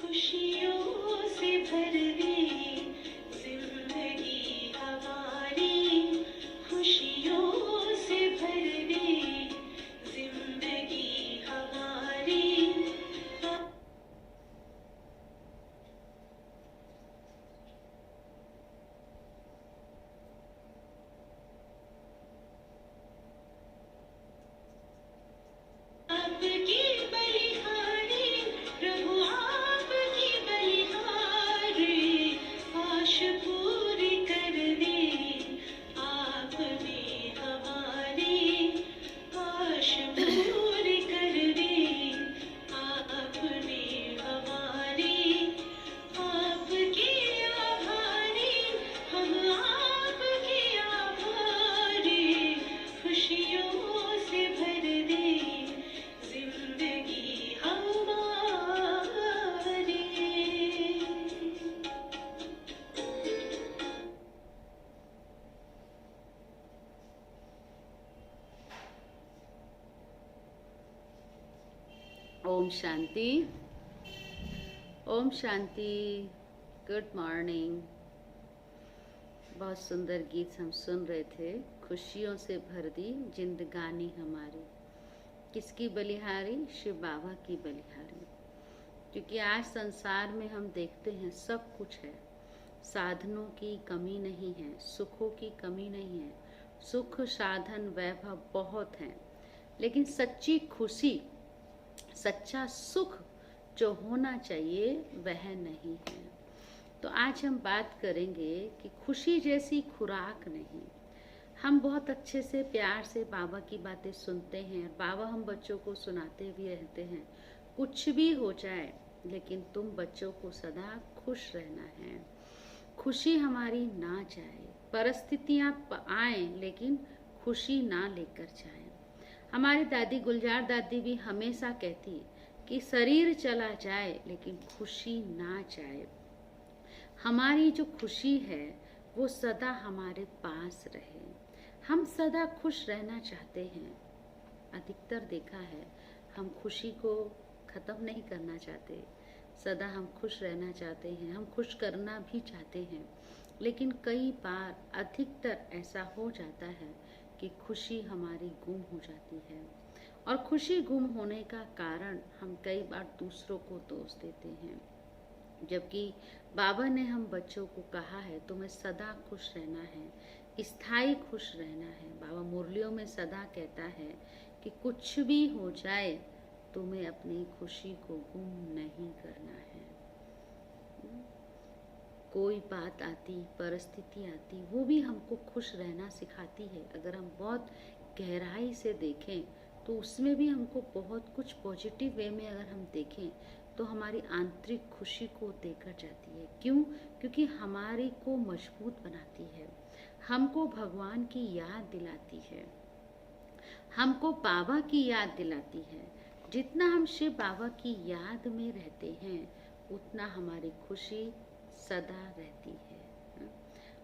खुशियों से भर दे जिंदगी हमारी, खुशियों से भर दे जिंदगी हमारी। आपकी बलिहारी प्रभु, आपकी बलिहारी, आश पूरी कर दे आपने हमारी, आश पूरी कर दे आपने हमारी। आपके आभारी हम, आपके आभारी, खुशियों से भर दे जिंदगी हमारी। ओम शांति, ओम शांति। Good morning. बहुत सुंदर गीत हम सुन रहे थे। खुशियों से भर दी जिंदगानी हमारी, किसकी बलिहारी? शिव बाबा की बलिहारी। क्योंकि आज संसार में हम देखते हैं सब कुछ है, साधनों की कमी नहीं है, सुखों की कमी नहीं है, सुख साधन वैभव बहुत हैं, लेकिन सच्ची खुशी, सच्चा सुख जो होना चाहिए वह नहीं है। तो आज हम बात करेंगे कि खुशी जैसी खुराक नहीं। हम बहुत अच्छे से प्यार से बाबा की बातें सुनते हैं, बाबा हम बच्चों को सुनाते भी रहते हैं, कुछ भी हो जाए लेकिन तुम बच्चों को सदा खुश रहना है, खुशी हमारी ना जाए, परिस्थितियां आए लेकिन खुशी ना लेकर जाए। हमारी दादी गुलजार दादी भी हमेशा कहती कि शरीर चला जाए लेकिन खुशी ना जाए। हमारी जो खुशी है वो सदा हमारे पास रहे। हम सदा खुश रहना चाहते हैं। अधिकतर देखा है हम खुशी को ख़त्म नहीं करना चाहते, सदा हम खुश रहना चाहते हैं, हम खुश करना भी चाहते हैं, लेकिन कई बार अधिकतर ऐसा हो जाता है कि खुशी हमारी गुम हो जाती है। और खुशी गुम होने का कारण हम कई बार दूसरों को दोष देते हैं, जबकि बाबा ने हम बच्चों को कहा है तुम्हें सदा खुश रहना है, स्थायी खुश रहना है। बाबा मुरलियों में सदा कहता है कि कुछ भी हो जाए तुम्हें अपनी खुशी को गुम नहीं करना है। कोई बात आती, परिस्थिति आती, वो भी हमको खुश रहना सिखाती है। अगर हम बहुत गहराई से देखें तो उसमें भी हमको बहुत कुछ पॉजिटिव वे में अगर हम देखें तो हमारी आंतरिक खुशी को देकर जाती है। क्यों? क्योंकि हमारी को मजबूत बनाती है, हमको भगवान की याद दिलाती है, हमको बाबा की याद दिलाती है। जितना हम शिव बाबा की याद में रहते हैं उतना हमारी खुशी सदा रहती है।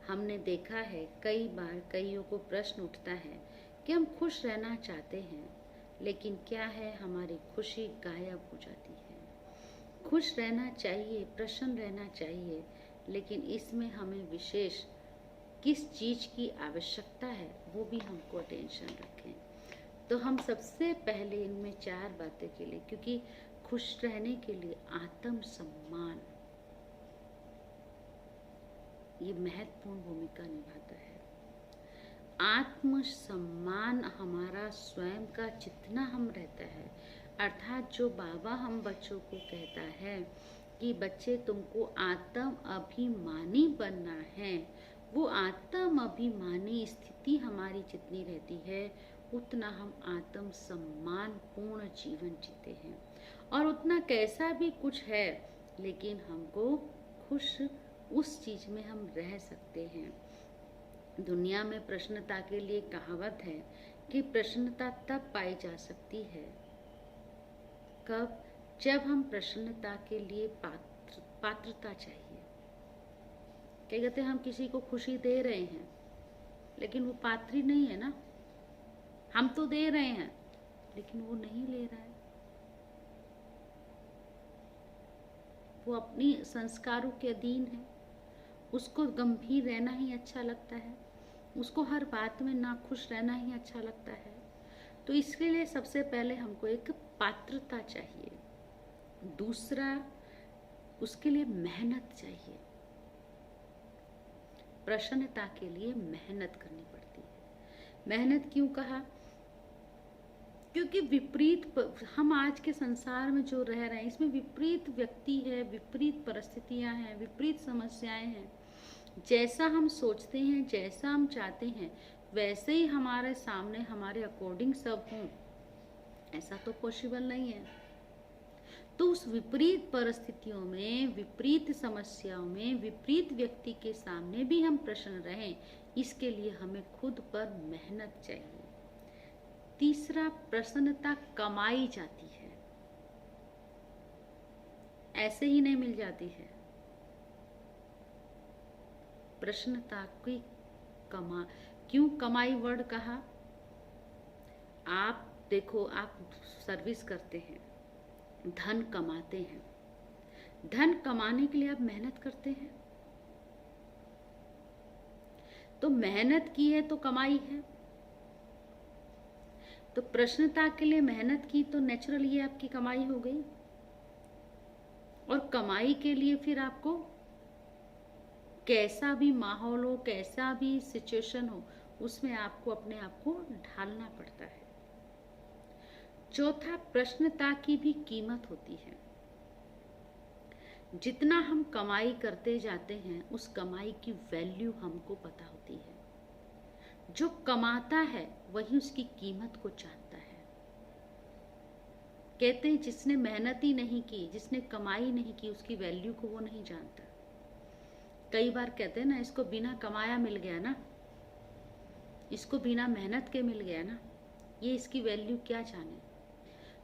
हमने देखा है कई बार कईयों को प्रश्न उठता है कि हम खुश रहना चाहते हैं, लेकिन क्या है हमारी खुशी गायब हो जाती है। खुश रहना चाहिए, प्रसन्न रहना चाहिए, लेकिन इसमें हमें विशेष किस चीज़ की आवश्यकता है वो भी हमको अटेंशन रखें। तो हम सबसे पहले इनमें 4 बातें के लिए, क्योंकि खुश रहने के लिए आत्म सम्मान ये महत्वपूर्ण भूमिका निभाता है। आत्म सम्मान हमारा स्वयं का जितना हम रहता है, अर्थात जो बाबा हम बच्चों को कहता है कि बच्चे तुमको आत्म अभिमानी बनना है, वो आत्म अभिमानी स्थिति हमारी जितनी रहती है उतना हम आत्म सम्मान पूर्ण जीवन जीते हैं। और उतना कैसा भी कुछ है लेकिन हमको खुश उस चीज में हम रह सकते हैं। दुनिया में प्रसन्नता के लिए कहावत है कि प्रसन्नता तब पाई जा सकती है कब? जब हम प्रसन्नता के लिए पात्रता चाहिए। क्या कहते हैं, हम किसी को खुशी दे रहे हैं लेकिन वो पात्र ही नहीं है ना। हम तो दे रहे हैं लेकिन वो नहीं ले रहा है। वो अपनी संस्कारों के अधीन है, उसको गंभीर रहना ही अच्छा लगता है, उसको हर बात में नाखुश रहना ही अच्छा लगता है। तो इसके लिए सबसे पहले हमको एक पात्रता चाहिए, दूसरा उसके लिए मेहनत चाहिए। प्रसन्नता के लिए मेहनत करनी पड़ती है। मेहनत क्यों कहा? क्योंकि हम आज के संसार में जो रह रहे हैं इसमें विपरीत व्यक्ति है, विपरीत परिस्थितियां हैं, विपरीत समस्याएं हैं। जैसा हम सोचते हैं, जैसा हम चाहते हैं, वैसे ही हमारे सामने हमारे अकॉर्डिंग सब हों, ऐसा तो पॉसिबल नहीं है। तो उस विपरीत परिस्थितियों में, विपरीत समस्याओं में, विपरीत व्यक्ति के सामने भी हम प्रसन्न रहें, इसके लिए हमें खुद पर मेहनत चाहिए। तीसरा, प्रसन्नता कमाई जाती है, ऐसे ही नहीं मिल जाती है। प्रसन्नता की क्यों कमाई वर्ड कहा? आप देखो, आप सर्विस करते हैं, धन कमाते हैं, धन कमाने के लिए आप मेहनत करते हैं, तो मेहनत की है तो कमाई है। तो प्रसन्नता के लिए मेहनत की तो नेचुरल ये आपकी कमाई हो गई। और कमाई के लिए फिर आपको कैसा भी माहौल हो, कैसा भी सिचुएशन हो, उसमें आपको अपने आप को ढालना पड़ता है। चौथा, प्रसन्नता की भी कीमत होती है। जितना हम कमाई करते जाते हैं उस कमाई की वैल्यू हमको पता होती है। जो कमाता है वही उसकी कीमत को जानता है। कहते हैं जिसने मेहनत ही नहीं की, जिसने कमाई नहीं की, उसकी वैल्यू को वो नहीं जानता। कई बार कहते हैं ना, इसको बिना कमाया मिल गया ना, इसको बिना मेहनत के मिल गया ना, ये इसकी वैल्यू क्या जाने।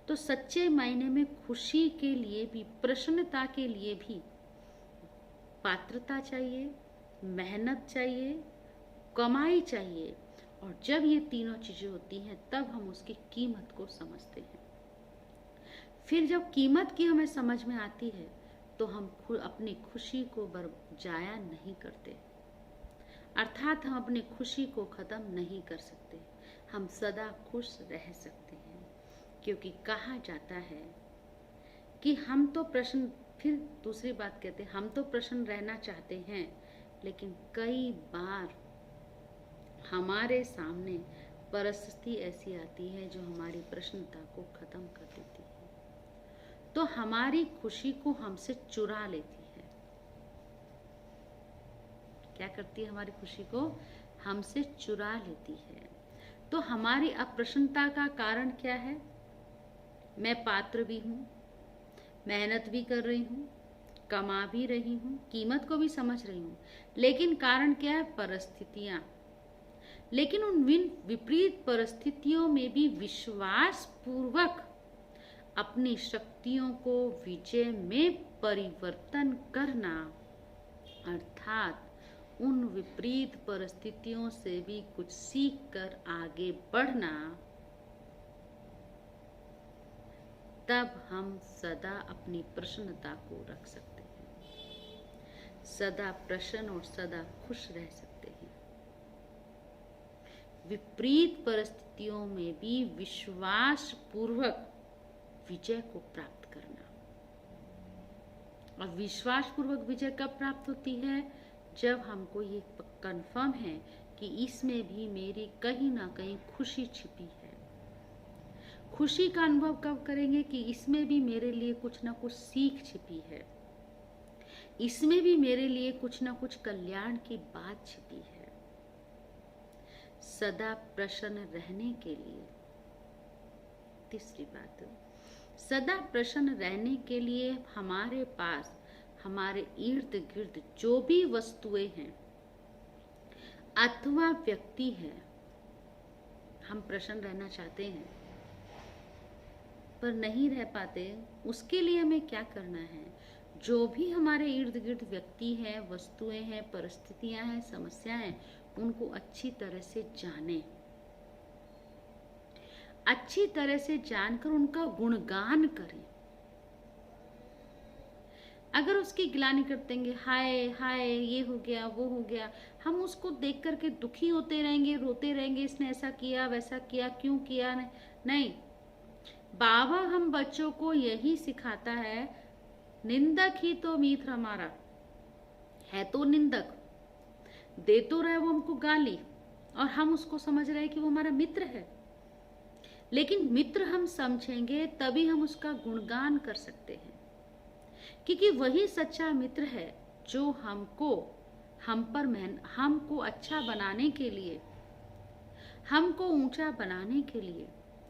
तो सच्चे मायने में खुशी के लिए भी, प्रसन्नता के लिए भी पात्रता चाहिए, मेहनत चाहिए, कमाई चाहिए। और जब ये तीनों चीजें होती हैं तब हम उसकी कीमत को समझते हैं। फिर जब कीमत की हमें समझ में आती है तो हम अपनी खुशी को जाया नहीं करते, अर्थात हम अपनी खुशी को खत्म नहीं कर सकते। हम सदा खुश रह सकते हैं, क्योंकि कहा जाता है कि हम तो प्रसन्न, फिर दूसरी बात कहते हैं, हम तो प्रसन्न रहना चाहते हैं, लेकिन कई बार हमारे सामने परिस्थिति ऐसी आती है जो हमारी प्रसन्नता को खत्म कर देती है, तो हमारी खुशी को हमसे चुरा लेती है। क्या करती है? हमारी खुशी को हमसे चुरा लेती है। तो हमारी अप्रसन्नता का कारण क्या है? मैं पात्र भी हूँ, मेहनत भी कर रही हूँ, कमा भी रही हूँ, कीमत को भी समझ रही हूँ, लेकिन कारण क्या है? परिस्थितियाँ। लेकिन उन विपरीत परिस्थितियों में भी विश्वास पूर्वक अपनी शक्तियों को विजय में परिवर्तन करना, अर्थात उन विपरीत परिस्थितियों से भी कुछ सीख कर आगे बढ़ना, तब हम सदा अपनी प्रसन्नता को रख सकते हैं, सदा प्रसन्न और सदा खुश रह सकते हैं। विपरीत परिस्थितियों में भी विश्वास पूर्वक विजय को प्राप्त करना। और विश्वास पूर्वक विजय कब प्राप्त होती है? जब हमको ये कंफर्म है कि इसमें भी मेरी कहीं ना कहीं खुशी छिपी है। खुशी का अनुभव कब करेंगे? कि इसमें भी मेरे लिए कुछ ना कुछ सीख छिपी है, इसमें भी मेरे लिए कुछ ना कुछ कल्याण की बात छिपी है। सदा प्रसन्न रहने के लिए, तीसरी बात, सदा प्रसन्न रहने के लिए हमारे पास, हमारे इर्द गिर्द जो भी वस्तुएं हैं अथवा व्यक्ति है, हम प्रसन्न रहना चाहते हैं पर नहीं रह पाते, उसके लिए हमें क्या करना है? जो भी हमारे इर्द गिर्द व्यक्ति हैं, वस्तुएं हैं, परिस्थितियां हैं, समस्याएं हैं, उनको अच्छी तरह से जाने, अच्छी तरह से जानकर उनका गुणगान करें। अगर उसकी गिलानी कर देंगे, हाय हाय ये हो गया वो हो गया, हम उसको देख करके दुखी होते रहेंगे, रोते रहेंगे, इसने ऐसा किया वैसा किया, क्यों किया, नहीं। बाबा हम बच्चों को यही सिखाता है, निंदक ही तो मित्र हमारा है, तो निंदक दे तो रहे वो हमको गाली, और हम उसको समझ रहे हैं कि वो हमारा मित्र है। लेकिन मित्र हम समझेंगे तभी हम उसका गुणगान कर सकते हैं, क्योंकि वही सच्चा मित्र है जो हमको हमको अच्छा बनाने के लिए, हमको ऊंचा बनाने के लिए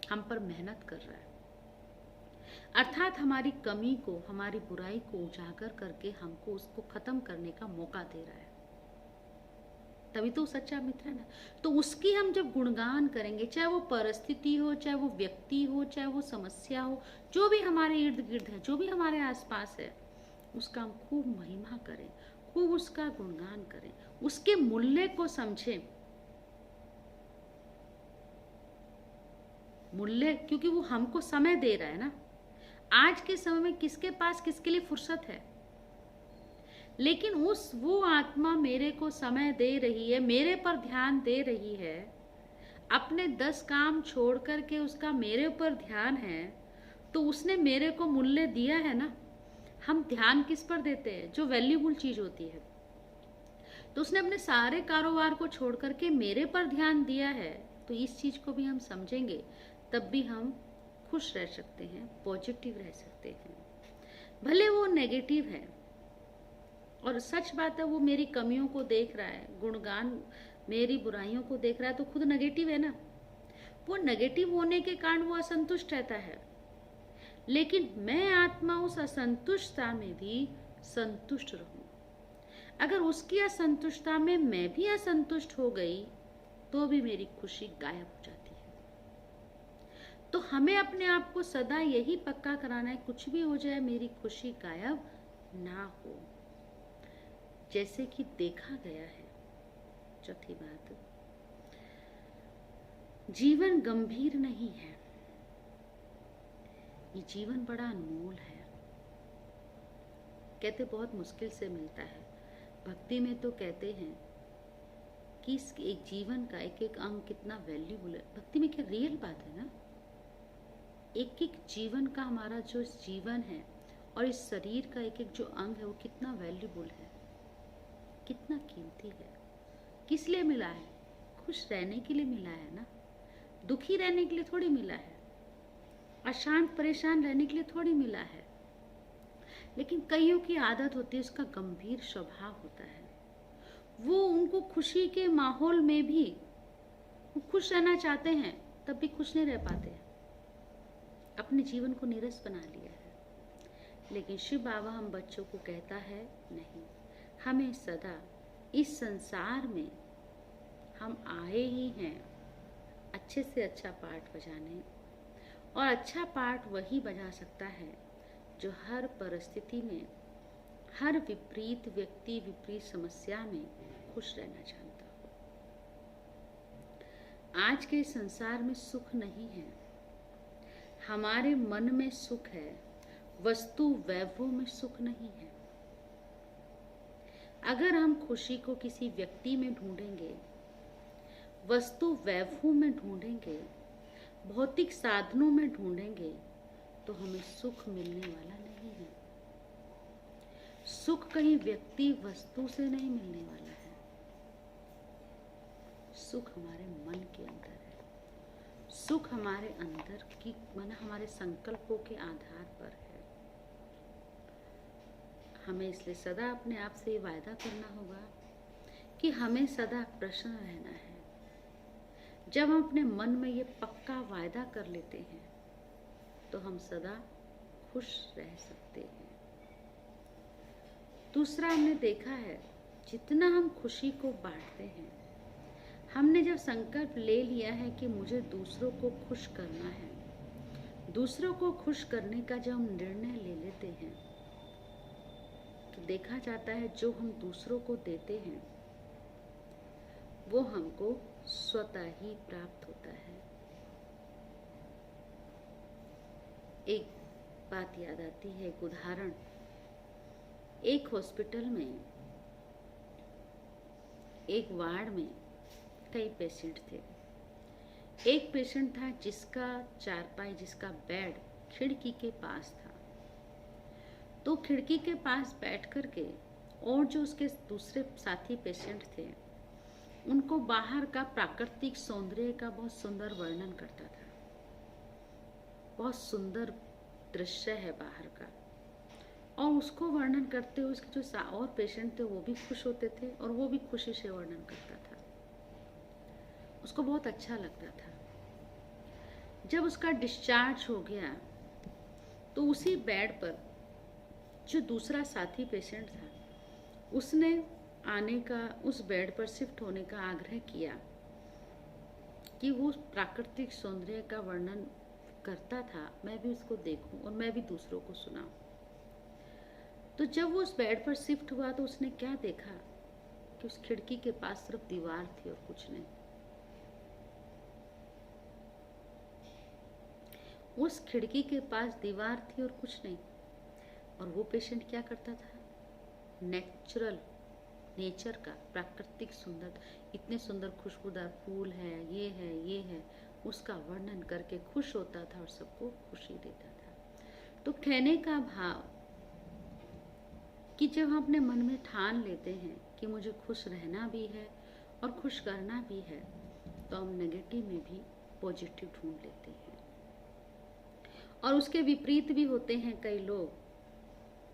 हम पर मेहनत कर रहा है। अर्थात हमारी कमी को, हमारी बुराई को उजागर करके हमको उसको खत्म करने का मौका दे रहा है। तभी तो सच्चा मित्र है ना। तो उसकी हम जब गुणगान करेंगे, चाहे वो परिस्थिति हो, चाहे वो व्यक्ति हो, चाहे वो समस्या हो, जो भी हमारे इर्द गिर्द है, जो भी हमारे आसपास है, उसका हम खूब महिमा करें, खूब उसका गुणगान करें, उसके मूल्य को समझें। मूल्य, क्योंकि वो हमको समय दे रहा है ना। आज के समय में किसके पास किसके लिए फुर्सत है, लेकिन वो आत्मा मेरे को समय दे रही है, मेरे पर ध्यान दे रही है, अपने 10 काम छोड़ करके उसका मेरे ऊपर ध्यान है, तो उसने मेरे को मूल्य दिया है ना। हम ध्यान किस पर देते हैं, जो वैल्यूबल चीज होती है। तो उसने अपने सारे कारोबार को छोड़ करके मेरे पर ध्यान दिया है, तो इस चीज को भी हम समझेंगे, तब भी हम खुश रह सकते हैं, पॉजिटिव रह सकते हैं। भले वो नेगेटिव है, और सच बात है वो मेरी कमियों को देख रहा है, गुणगान मेरी बुराइयों को देख रहा है, तो खुद नेगेटिव है ना। वो नेगेटिव होने के कारण वो असंतुष्ट रहता है, लेकिन मैं आत्मा उस असंतुष्टता में भी संतुष्ट रहूं। अगर उसकी असंतुष्टता में मैं भी असंतुष्ट हो गई, तो भी मेरी खुशी गायब हो जाती है। तो हमें अपने आप को सदा यही पक्का कराना है, कुछ भी हो जाए मेरी खुशी गायब ना हो। जैसे कि देखा गया है, चौथी बात, जीवन गंभीर नहीं है, ये जीवन बड़ा अनमोल है। कहते बहुत मुश्किल से मिलता है। भक्ति में तो कहते हैं कि इस एक जीवन का एक एक अंग कितना वैल्यूबल है। भक्ति में क्या रियल बात है ना। एक एक जीवन का हमारा जो जीवन है और इस शरीर का एक एक जो अंग है वो कितना वैल्यूबल है, कितना कीमती है। किस लिए मिला है? खुश रहने के लिए मिला है ना। दुखी रहने के लिए थोड़ी मिला है, अशांत परेशान रहने के लिए थोड़ी मिला है। लेकिन कईयों की आदत होती है, उसका गंभीर स्वभाव होता है, वो उनको खुशी के माहौल में भी वो खुश रहना चाहते हैं, तब भी खुश नहीं रह पाते, अपने जीवन को नीरस बना लिया है। लेकिन शिव बाबा हम बच्चों को कहता है, नहीं, हमें सदा इस संसार में हम आए ही हैं अच्छे से अच्छा पाठ बजाने, और अच्छा पाठ वही बजा सकता है जो हर परिस्थिति में, हर विपरीत व्यक्ति, विपरीत समस्या में खुश रहना जानता हो। आज के संसार में सुख नहीं है, हमारे मन में सुख है, वस्तु वैभव में सुख नहीं है। अगर हम खुशी को किसी व्यक्ति में ढूंढेंगे, वस्तु वैभव में ढूंढेंगे, भौतिक साधनों में ढूंढेंगे, तो हमें सुख मिलने वाला नहीं है। सुख कहीं व्यक्ति वस्तु से नहीं मिलने वाला है, सुख हमारे मन के अंदर है। सुख हमारे अंदर की मन, हमारे संकल्पों के आधार पर है। हमें इसलिए सदा अपने आप से ये वायदा करना होगा कि हमें सदा प्रसन्न रहना है। जब हम अपने मन में ये पक्का वायदा कर लेते हैं, तो हम सदा खुश रह सकते हैं। दूसरा, हमने देखा है, जितना हम खुशी को बांटते हैं, हमने जब संकल्प ले लिया है कि मुझे दूसरों को खुश करना है, दूसरों को खुश करने का जब हम निर्णय ले लेते हैं, तो देखा जाता है जो हम दूसरों को देते हैं वो हमको स्वतः ही प्राप्त होता है। एक बात याद आती है, एक उदाहरण एक हॉस्पिटल में, एक वार्ड में कई पेशेंट थे। एक पेशेंट था जिसका चारपाई, जिसका बेड खिड़की के पास था। तो खिड़की के पास बैठ कर के और जो उसके दूसरे साथी पेशेंट थे उनको बाहर का प्राकृतिक सौंदर्य का बहुत सुंदर वर्णन करता था। बहुत सुंदर दृश्य है बाहर का, और उसको वर्णन करते हुए उसके जो और पेशेंट थे वो भी खुश होते थे और वो भी खुशी से वर्णन करता था। उसको बहुत अच्छा लगता था। जब उसका डिस्चार्ज हो गया तो उसी बेड पर जो दूसरा साथी पेशेंट था उसने आने का, उस बेड पर शिफ्ट होने का आग्रह किया कि वो प्राकृतिक सौंदर्य का वर्णन करता था, मैं भी उसको देखूं और मैं भी दूसरों को सुनाऊं। तो जब वो उस बेड पर शिफ्ट हुआ तो उसने क्या देखा कि उस खिड़की के पास सिर्फ दीवार थी और कुछ नहीं। उस खिड़की के पास दीवार थी और कुछ नहीं, और वो पेशेंट क्या करता था, नेचर का प्राकृतिक सुंदर, इतने सुंदर खुशबूदार फूल है, ये है, उसका वर्णन करके खुश होता था और सबको खुशी देता था। तो कहने का भाव कि जब हम अपने मन में ठान लेते हैं कि मुझे खुश रहना भी है और खुश करना भी है, तो हम नेगेटिव में भी पॉजिटिव ढूंढ लेते हैं। और उसके विपरीत भी होते हैं कई लोग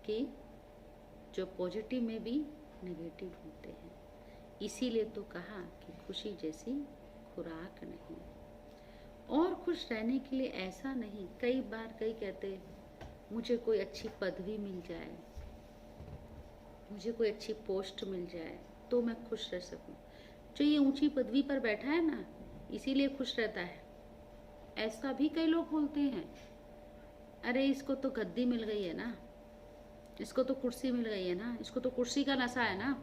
कि जो पॉजिटिव में भी नेगेटिव ढूंढते हैं। इसीलिए तो कहा कि खुशी जैसी खुराक नहीं। और खुश रहने के लिए ऐसा नहीं, कई बार कई कहते मुझे कोई अच्छी पदवी मिल जाए, मुझे कोई अच्छी पोस्ट मिल जाए तो मैं खुश रह सकूं। जो ये ऊंची पदवी पर बैठा है ना, इसीलिए खुश रहता है, ऐसा भी कई लोग बोलते हैं। अरे इसको तो गद्दी मिल गई है ना, इसको तो कुर्सी मिल गई है ना, इसको तो कुर्सी का नशा है ना,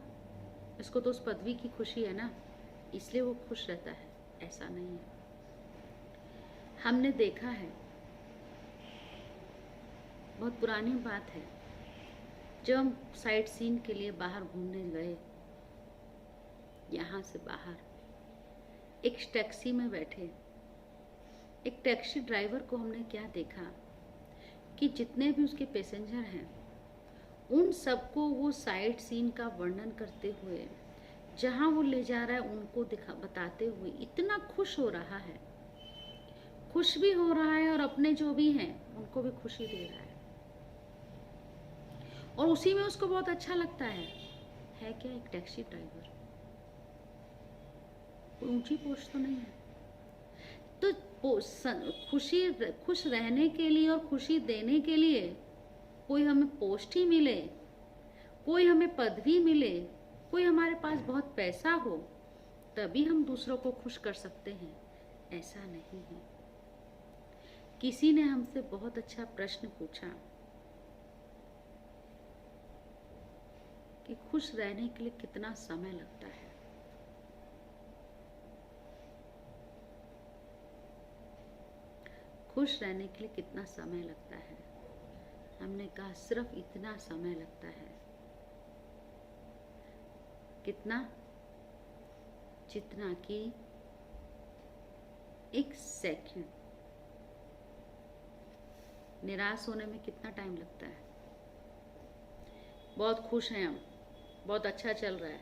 इसको तो उस पदवी की खुशी है ना, इसलिए वो खुश रहता है। ऐसा नहीं है। हमने देखा है, बहुत पुरानी बात है, जब हम साइट सीन के लिए बाहर घूमने गए, यहाँ से बाहर एक टैक्सी में बैठे, एक टैक्सी ड्राइवर को हमने क्या देखा कि जितने भी उसके पैसेंजर हैं उन सबको वो साइट सीन का वर्णन करते हुए, जहाँ वो ले जा रहा है उनको बताते हुए इतना खुश हो रहा है, खुश भी हो रहा है और अपने जो भी हैं उनको भी खुशी दे रहा है, और उसी में उसको बहुत अच्छा लगता है क्या एक टैक्सी ड्राइवर, कोई ऊंची पोस्ट तो नहीं है। तो खुश रहने के लिए और खुशी देने के लिए कोई हमें पोस्ट ही मिले, कोई हमें पदवी मिले, कोई हमारे पास बहुत पैसा हो तभी हम दूसरों को खुश कर सकते हैं, ऐसा नहीं है। किसी ने हमसे बहुत अच्छा प्रश्न पूछा कि खुश रहने के लिए कितना समय लगता है। खुश रहने के लिए कितना समय लगता है? हमने कहा सिर्फ इतना समय लगता है। कितना? जितना कि एक सेकंड। निराश होने में कितना टाइम लगता है? बहुत खुश हैं हम, बहुत अच्छा चल रहा है,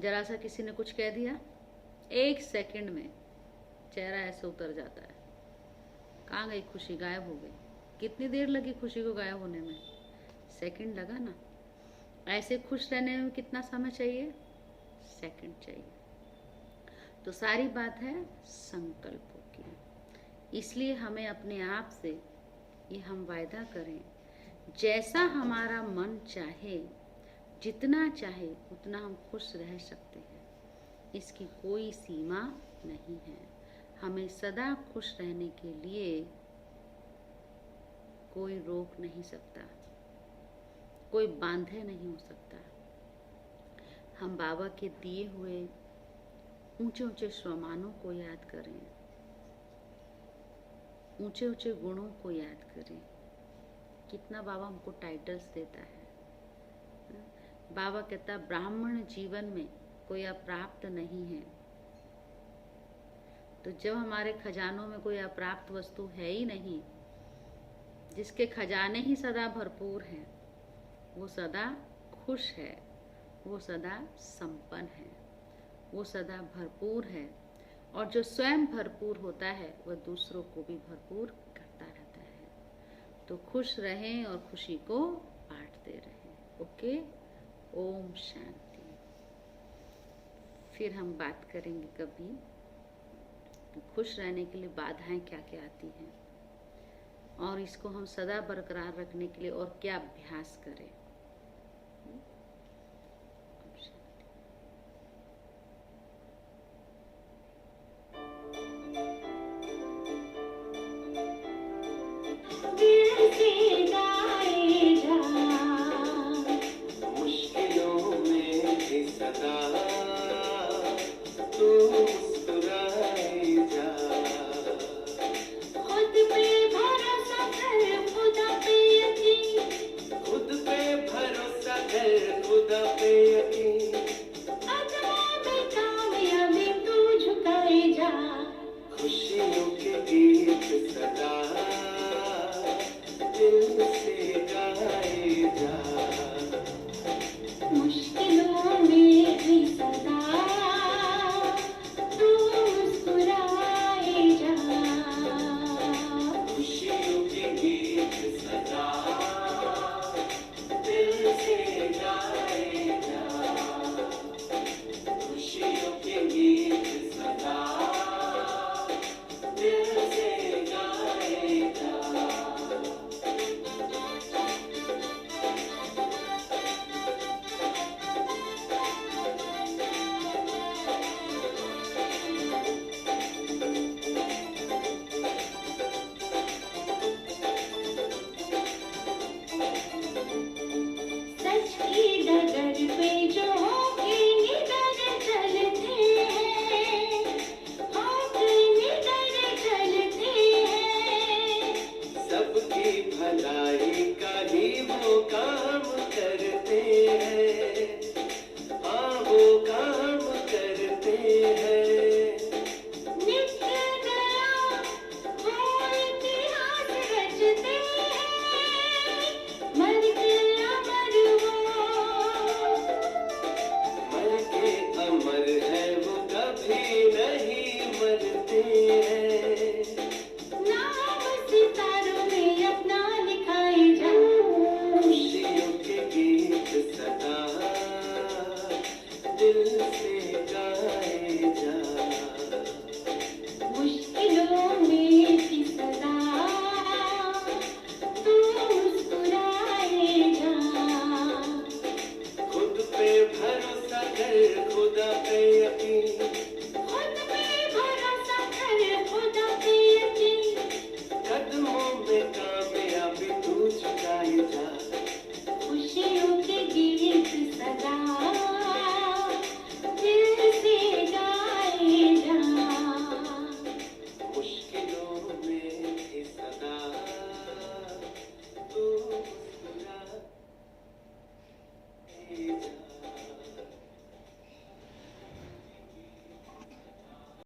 जरा सा किसी ने कुछ कह दिया, एक सेकंड में चेहरा ऐसे उतर जाता है, कहाँ गई खुशी, गायब हो गई। कितनी देर लगी खुशी को गायब होने में? सेकंड लगा ना। ऐसे खुश रहने में कितना समय चाहिए? सेकंड चाहिए। तो सारी बात है संकल्पों की। इसलिए हमें अपने आप से ये हम वायदा करें, जैसा हमारा मन चाहे, जितना चाहे उतना हम खुश रह सकते हैं, इसकी कोई सीमा नहीं है। हमें सदा खुश रहने के लिए कोई रोक नहीं सकता, कोई बांधे नहीं हो सकता। हम बाबा के दिए हुए ऊंचे ऊंचे स्वमानों को याद करें, ऊंचे ऊंचे गुणों को याद करें। कितना बाबा हमको टाइटल्स देता है। बाबा कहता है ब्राह्मण जीवन में कोई अप्राप्त नहीं है। तो जब हमारे खजानों में कोई अप्राप्त वस्तु है ही नहीं, जिसके खजाने ही सदा भरपूर हैं, वो सदा खुश है, वो सदा संपन्न है, वो सदा भरपूर है। और जो स्वयं भरपूर होता है वह दूसरों को भी भरपूर करता रहता है। तो खुश रहें और खुशी को बांटते रहें। ओके, ओम शांति। फिर हम बात करेंगे कभी खुश रहने के लिए बाधाएं क्या क्या आती हैं और इसको हम सदा बरकरार रखने के लिए और क्या अभ्यास करें।